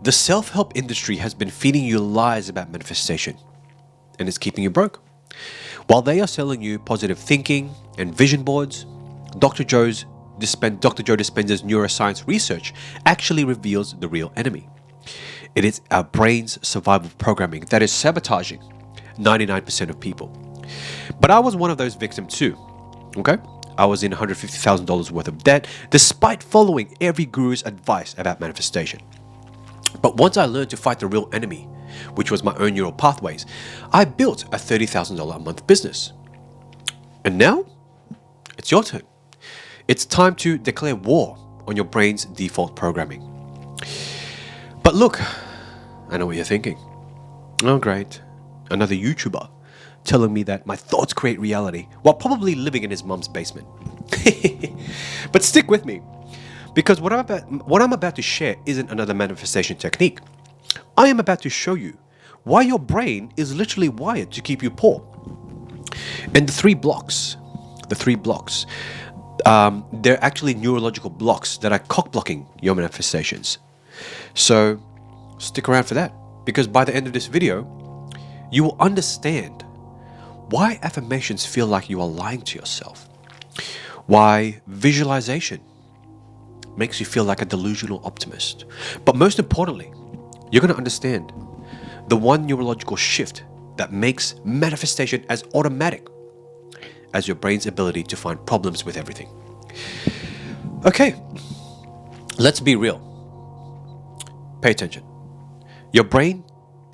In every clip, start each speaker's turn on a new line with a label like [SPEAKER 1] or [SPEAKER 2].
[SPEAKER 1] The self-help industry has been feeding you lies about manifestation, and it's keeping you broke. While they are selling you positive thinking and vision boards, Dr. Joe Dispenza's neuroscience research actually reveals the real enemy. It is our brain's survival programming that is sabotaging 99% of people. But I was one of those victims too. Okay? I was in $150,000 worth of debt despite following every guru's advice about manifestation. But once I learned to fight the real enemy, which was my own neural pathways, I built a $30,000 a month business. And now, it's your turn. It's time to declare war on your brain's default programming. But look, I know what you're thinking. Oh, great. Another YouTuber telling me that my thoughts create reality while probably living in his mum's basement. But stick with me, because what I'm about to share isn't another manifestation technique. I am about to show you why your brain is literally wired to keep you poor. And the three blocks, they're actually neurological blocks that are cock-blocking your manifestations. So stick around for that, because by the end of this video, you will understand why affirmations feel like you are lying to yourself, why visualization makes you feel like a delusional optimist. But most importantly, you're going to understand the one neurological shift that makes manifestation as automatic as your brain's ability to find problems with everything. Okay, let's be real. Pay attention. Your brain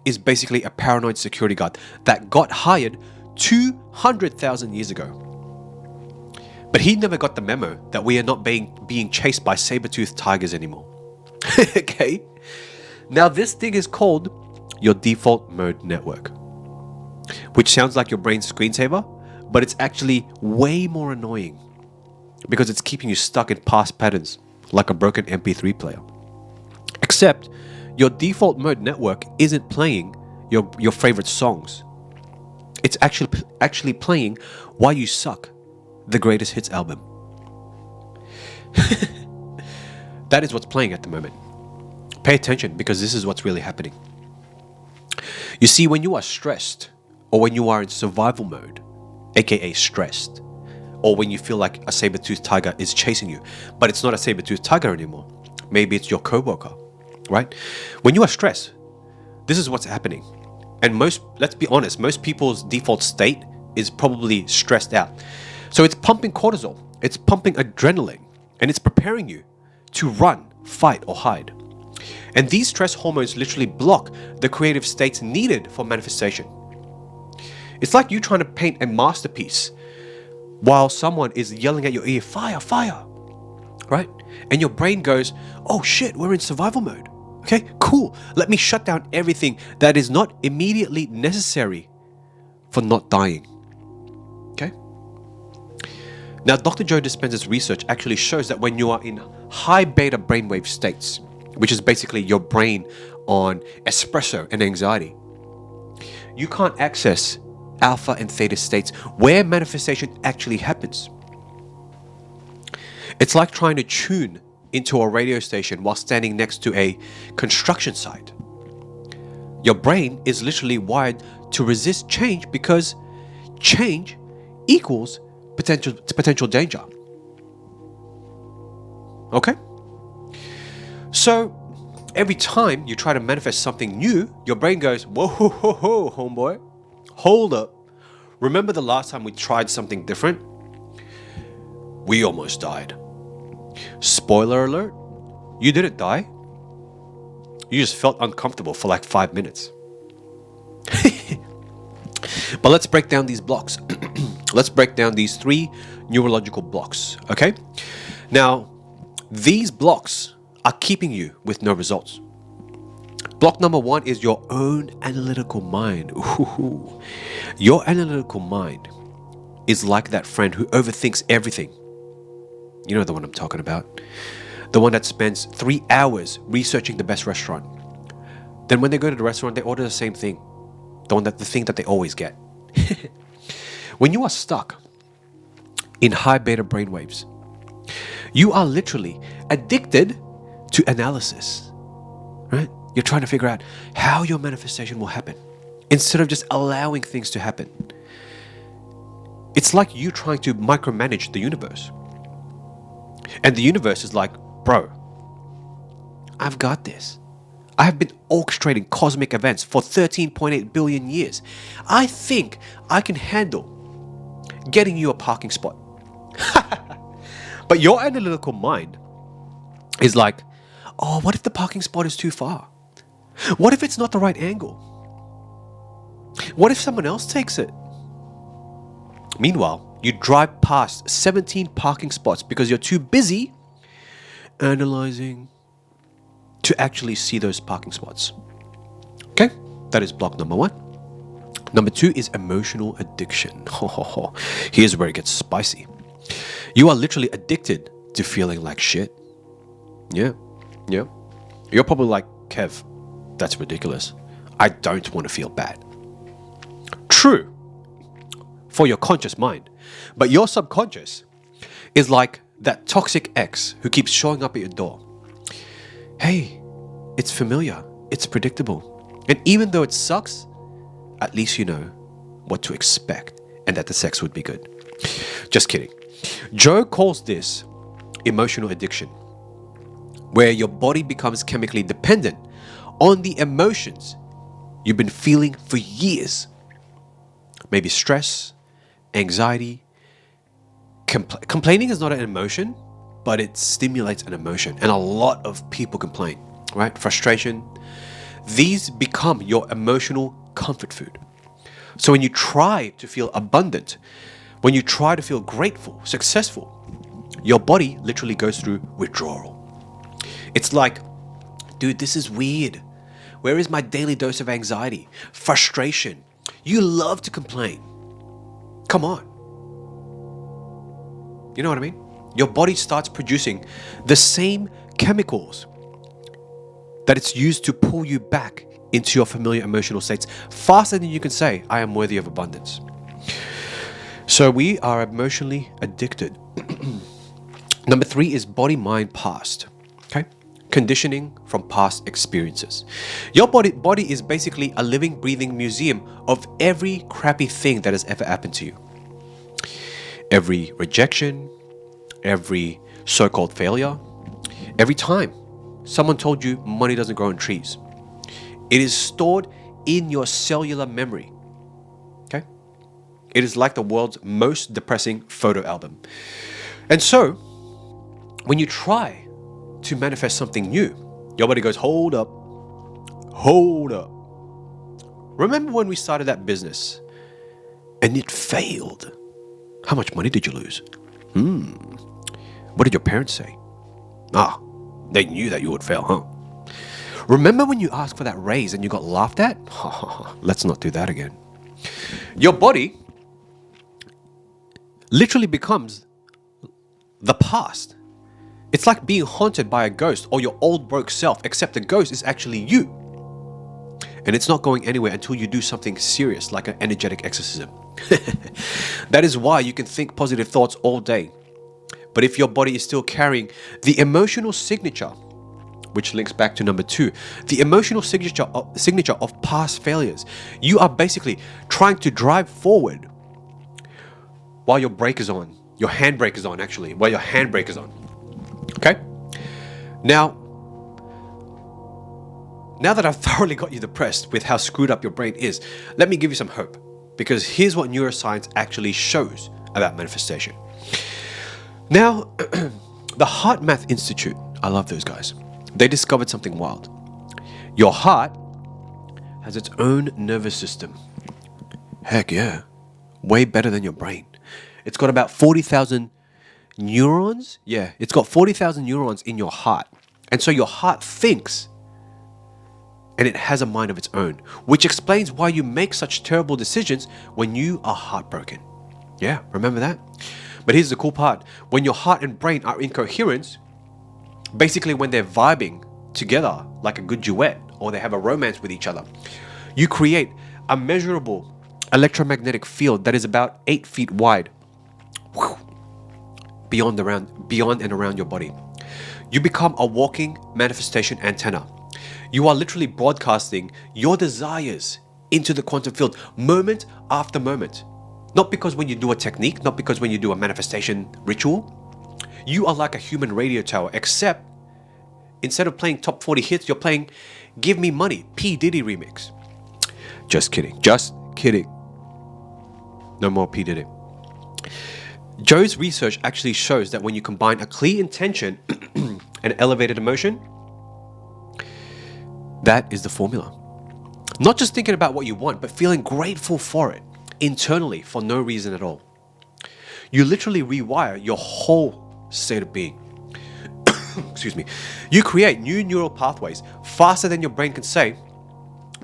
[SPEAKER 1] is basically a paranoid security guard that got hired 200,000 years ago. But he never got the memo that we are not being chased by saber-toothed tigers anymore. Okay? Now this thing is called your default mode network, which sounds like your brain's screensaver, but it's actually way more annoying because it's keeping you stuck in past patterns like a broken MP3 player. Except your default mode network isn't playing your favorite songs. It's actually playing Why You Suck, the greatest hits album. That is what's playing at the moment. Pay attention, because this is what's really happening. You see, when you are stressed, or when you are in survival mode, aka stressed, or when you feel like a saber-toothed tiger is chasing you, but it's not a saber-toothed tiger anymore. Maybe it's your coworker, right? When you are stressed, this is what's happening. And let's be honest, most people's default state is probably stressed out. So it's pumping cortisol, it's pumping adrenaline, and it's preparing you to run, fight, or hide. And these stress hormones literally block the creative states needed for manifestation. It's like you trying to paint a masterpiece while someone is yelling at your ear, fire, fire, right? And your brain goes, oh shit, we're in survival mode. Okay, cool. Let me shut down everything that is not immediately necessary for not dying. Okay? Now, Dr. Joe Dispenza's research actually shows that when you are in high beta brainwave states, which is basically your brain on espresso and anxiety, you can't access alpha and theta states where manifestation actually happens. It's like trying to tune into a radio station while standing next to a construction site. Your brain is literally wired to resist change because change equals potential danger. Okay? So every time you try to manifest something new, your brain goes, whoa, ho, ho, ho, homeboy, hold up. Remember the last time we tried something different? We almost died. Spoiler alert, you didn't die. You just felt uncomfortable for like 5 minutes. But let's break down these blocks. Let's break down these 3 neurological blocks, okay? Now, these blocks are keeping you with no results. Block number 1 is your own analytical mind. Ooh. Your analytical mind is like that friend who overthinks everything. You know the one I'm talking about. The one that spends 3 hours researching the best restaurant. Then when they go to the restaurant, they order the same thing. The thing that they always get. When you are stuck in high beta brainwaves, you are literally addicted to analysis, right? You're trying to figure out how your manifestation will happen instead of just allowing things to happen. It's like you trying to micromanage the universe. And the universe is like, bro, I've got this. I have been orchestrating cosmic events for 13.8 billion years. I think I can handle getting you a parking spot. But your analytical mind is like, oh, what if the parking spot is too far? What if it's not the right angle? What if someone else takes it? Meanwhile, you drive past 17 parking spots because you're too busy analyzing to actually see those parking spots. Okay, that is block number 1. Number 2 is emotional addiction. Here's where it gets spicy. You are literally addicted to feeling like shit. Yeah. You're probably like, Kev, that's ridiculous. I don't want to feel bad. True, for your conscious mind. But your subconscious is like that toxic ex who keeps showing up at your door. Hey, it's familiar, it's predictable. And even though it sucks, at least you know what to expect and that the sex would be good. Just kidding. Joe calls this emotional addiction, where your body becomes chemically dependent on the emotions you've been feeling for years. Maybe stress, anxiety. Complaining is not an emotion, but it stimulates an emotion. And a lot of people complain, right? Frustration. These become your emotional comfort food. So when you try to feel abundant, when you try to feel grateful, successful, your body literally goes through withdrawal. It's like, dude, this is weird. Where is my daily dose of anxiety, frustration? You love to complain. Come on. You know what I mean? Your body starts producing the same chemicals that it's used to pull you back into your familiar emotional states faster than you can say, I am worthy of abundance. So we are emotionally addicted. Number 3 is body-mind past. Okay? Conditioning from past experiences. Your body is basically a living, breathing museum of every crappy thing that has ever happened to you. Every rejection, every so-called failure, every time someone told you money doesn't grow on trees. It is stored in your cellular memory. Okay? It is like the world's most depressing photo album. And so, when you try to manifest something new, your body goes, hold up. Remember when we started that business and it failed? How much money did you lose? What did your parents say? They knew that you would fail, huh? Remember when you asked for that raise and you got laughed at? Let's not do that again. Your body literally becomes the past. It's like being haunted by a ghost or your old broke self, except the ghost is actually you. And it's not going anywhere until you do something serious like an energetic exorcism. That is why you can think positive thoughts all day. But if your body is still carrying the emotional signature, which links back to number 2, the emotional signature of past failures, you are basically trying to drive forward while your brake is on. Your handbrake is on, actually, while your handbrake is on. Okay? Now that I've thoroughly got you depressed with how screwed up your brain is, let me give you some hope. Because here's what neuroscience actually shows about manifestation. Now, the Heart Math Institute, I love those guys. They discovered something wild. Your heart has its own nervous system. Heck yeah. Way better than your brain. It's got about 40,000 neurons. Yeah, it's got 40,000 neurons in your heart. And so your heart thinks, and it has a mind of its own, which explains why you make such terrible decisions when you are heartbroken. Yeah, remember that? But here's the cool part. When your heart and brain are in coherence, basically when they're vibing together like a good duet or they have a romance with each other, you create a measurable electromagnetic field that is about 8 feet wide beyond and around your body. You become a walking manifestation antenna. You are literally broadcasting your desires into the quantum field moment after moment. Not because when you do a technique, not because when you do a manifestation ritual, you are like a human radio tower, except instead of playing top 40 hits, you're playing Give Me Money, P. Diddy remix. Just kidding. Just kidding. No more P. Diddy. Joe's research actually shows that when you combine a clear intention and elevated emotion, that is the formula. Not just thinking about what you want, but feeling grateful for it internally for no reason at all. You literally rewire your whole state of being. Excuse me. You create new neural pathways faster than your brain can say,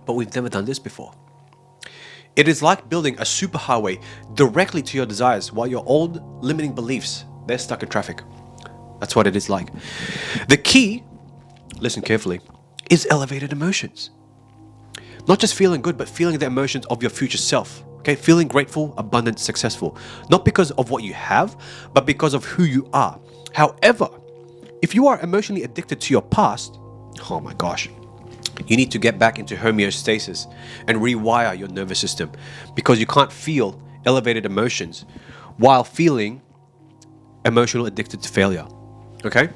[SPEAKER 1] but we've never done this before. It is like building a superhighway directly to your desires while your old limiting beliefs, they're stuck in traffic. That's what it is like. The key, listen carefully, is elevated emotions. Not just feeling good, but feeling the emotions of your future self. Okay, feeling grateful, abundant, successful. Not because of what you have, but because of who you are. However, if you are emotionally addicted to your past, oh my gosh, you need to get back into homeostasis and rewire your nervous system, because you can't feel elevated emotions while feeling emotional addicted to failure. Okay?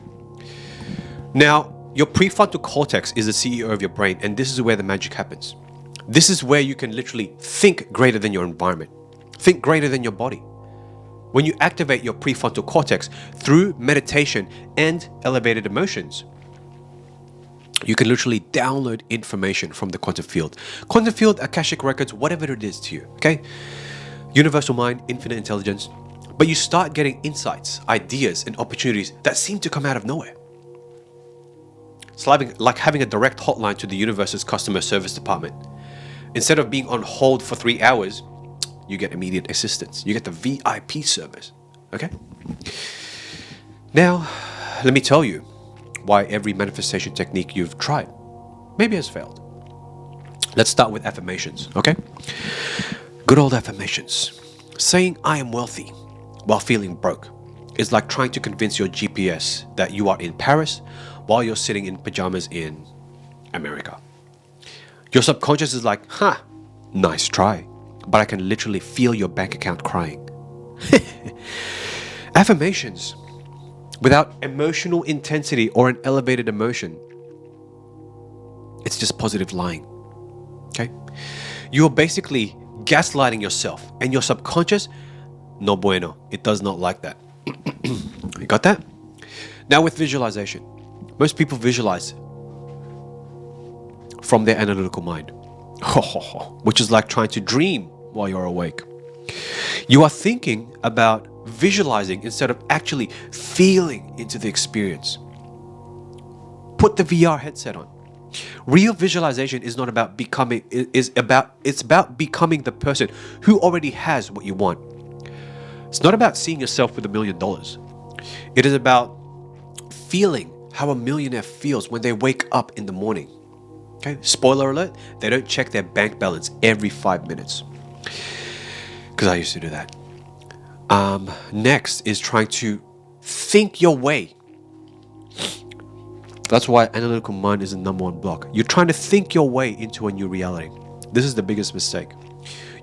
[SPEAKER 1] Now, your prefrontal cortex is the CEO of your brain, and this is where the magic happens. This is where you can literally think greater than your environment, think greater than your body. When you activate your prefrontal cortex through meditation and elevated emotions, you can literally download information from the quantum field. Quantum field, Akashic records, whatever it is to you, okay? Universal mind, infinite intelligence. But you start getting insights, ideas, and opportunities that seem to come out of nowhere. It's like having a direct hotline to the universe's customer service department. Instead of being on hold for 3 hours, you get immediate assistance. You get the VIP service, okay? Now, let me tell you why every manifestation technique you've tried maybe has failed. Let's start with affirmations, okay? Good old affirmations. Saying I am wealthy while feeling broke is like trying to convince your GPS that you are in Paris while you're sitting in pajamas in America. Your subconscious is like, nice try, but I can literally feel your bank account crying. Affirmations without emotional intensity or an elevated emotion, it's just positive lying. Okay? You are basically gaslighting yourself, and your subconscious, no bueno, it does not like that. You got that? Now with visualization, most people visualize from their analytical mind, which is like trying to dream while you're awake. You are thinking about visualizing instead of actually feeling into the experience. Put the VR headset on. Real visualization is not about becoming, it's about becoming the person who already has what you want. It's not about seeing yourself with $1 million. It is about feeling how a millionaire feels when they wake up in the morning. Okay, spoiler alert, they don't check their bank balance every 5 minutes. Because I used to do that. Next is trying to think your way. That's why analytical mind is the #1 block. You're trying to think your way into a new reality. This is the biggest mistake.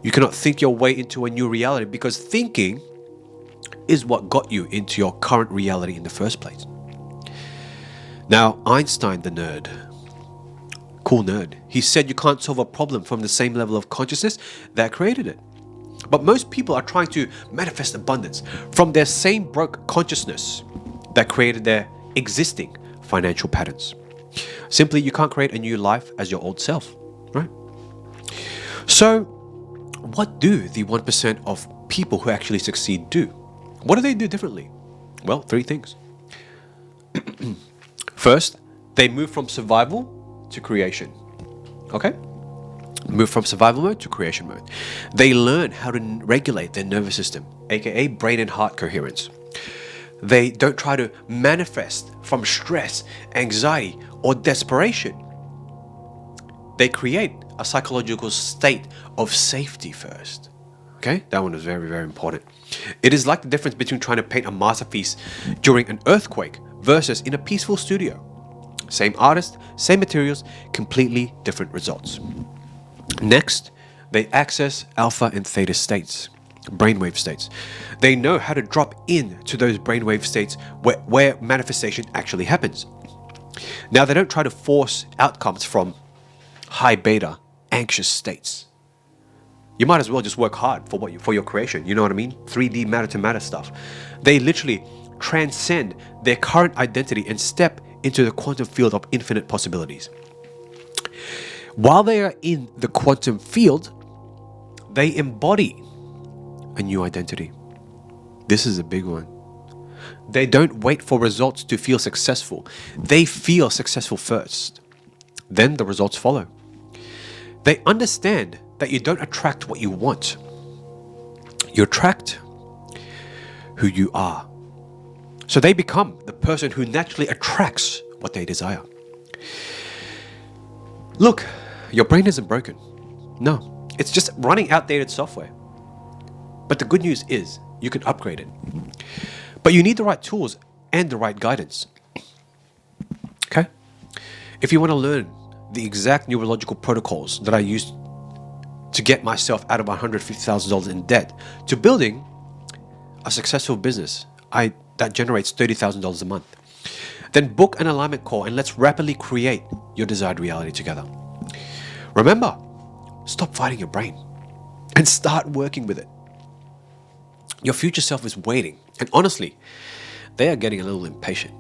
[SPEAKER 1] You cannot think your way into a new reality because thinking is what got you into your current reality in the first place. Now, Einstein, the nerd, cool nerd, he said you can't solve a problem from the same level of consciousness that created it. But most people are trying to manifest abundance from their same broke consciousness that created their existing financial patterns. Simply, you can't create a new life as your old self, right? So, what do the 1% of people who actually succeed do? What do they do differently? Well, 3 things. First, they move from survival to creation. Okay? Move from survival mode to creation mode. They learn how to regulate their nervous system, aka brain and heart coherence. They don't try to manifest from stress, anxiety, or desperation. They create a psychological state of safety first. Okay, that one is very, very important. It is like the difference between trying to paint a masterpiece during an earthquake versus in a peaceful studio. Same artist, same materials, completely different results. Next, they access alpha and theta states, brainwave states. They know how to drop into those brainwave states where manifestation actually happens. Now, they don't try to force outcomes from high beta, anxious states. You might as well just work hard for your creation. You know what I mean? 3D matter to matter stuff. They literally transcend their current identity and step into the quantum field of infinite possibilities. While they are in the quantum field, they embody a new identity. This is a big one. They don't wait for results to feel successful. They feel successful first. Then the results follow. They understand that you don't attract what you want. You attract who you are. So they become the person who naturally attracts what they desire. Look, your brain isn't broken. No, it's just running outdated software. But the good news is you can upgrade it. But you need the right tools and the right guidance. Okay? If you want to learn the exact neurological protocols that I used to get myself out of $150,000 in debt to building a successful business that generates $30,000 a month, then book an alignment call and let's rapidly create your desired reality together. Remember, stop fighting your brain and start working with it. Your future self is waiting, and honestly, they are getting a little impatient.